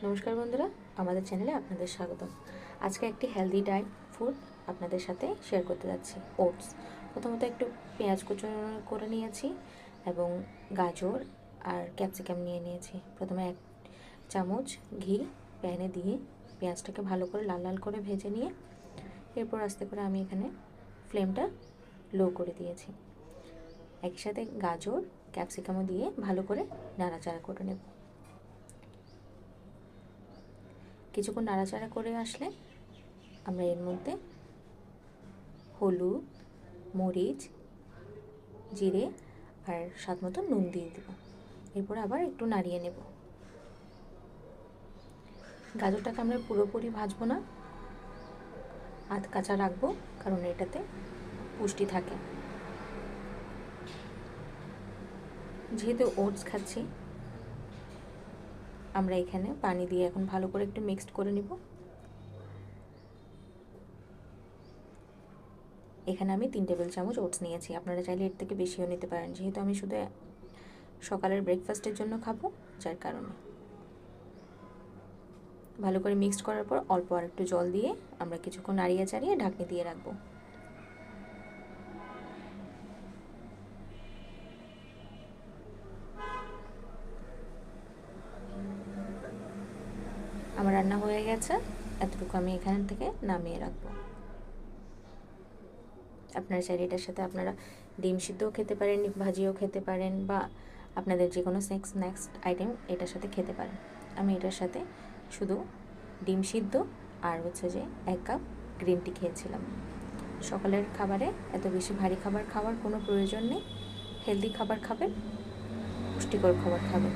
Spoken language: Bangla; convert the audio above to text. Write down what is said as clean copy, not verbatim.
নমস্কার বন্ধুরা, আমাদের চ্যানেলে আপনাদের স্বাগতম। আজকে একটি হেলদি ডায়েট ফুড আপনাদের সাথে শেয়ার করতে যাচ্ছি, ওটস। প্রথমত একটু পেঁয়াজ কুচো করে নিয়েছি এবং গাজর আর ক্যাপসিকাম নিয়ে নিয়েছি। প্রথমে 1 চামচ ঘি প্যানে দিয়ে পেঁয়াজটাকে ভালো করে লাল লাল করে ভেজে নিয়ে এরপর আস্তে করে আমি এখানে ফ্লেমটা লো করে দিয়েছি। একসাথে গাজর ক্যাপসিকামও দিয়ে ভালো করে নাড়াচাড়া করে নেব। কিছুক্ষণ নাড়াচাড়া করে আসলে আমরা এর মধ্যে হলুদ, মরিচ, জিরে আর স্বাদ মতো নুন দিয়ে দেব। এরপর আবার একটু নাড়িয়ে নেব। গাজরটাকে আমরা পুরোপুরি ভাজবো না, আধ কাঁচা রাখবো, কারণ এটাতে পুষ্টি থাকে। যেহেতু ওটস খাচ্ছি, আমরা এখানে পানি দিয়ে এখন ভালো করে একটু মিক্সড করে নিব। এখানে আমি 3 টেবিল চামচ ওটস নিয়েছি, আপনারা চাইলে এর থেকে বেশিও নিতে পারেন। যেহেতু আমি শুধু সকালের ব্রেকফাস্টের জন্য খাবো, যার কারণে ভালো করে মিক্সড করার পর অল্প আর একটু জল দিয়ে আমরা কিছুক্ষণ নাড়িয়ে চাড়িয়ে ঢাকনি দিয়ে রাখবো। আমার রান্না হয়ে গেছে, এতটুকু আমি এখান থেকে নামিয়ে রাখবো। আপনারা চাইলে এটার সাথে আপনারা ডিম সিদ্ধও খেতে পারেন, ভাজিও খেতে পারেন, বা আপনাদের যে কোনো স্ন্যাক্স আইটেম এটার সাথে খেতে পারেন। আমি এটার সাথে শুধু ডিম সিদ্ধ আর হচ্ছে যে 1 কাপ গ্রিন টি খেয়েছিলাম। সকালের খাবারে এত বেশি ভারী খাবার খাওয়ার কোনো প্রয়োজন নেই। হেলদি খাবার খাবেন, পুষ্টিকর খাবার খাবেন।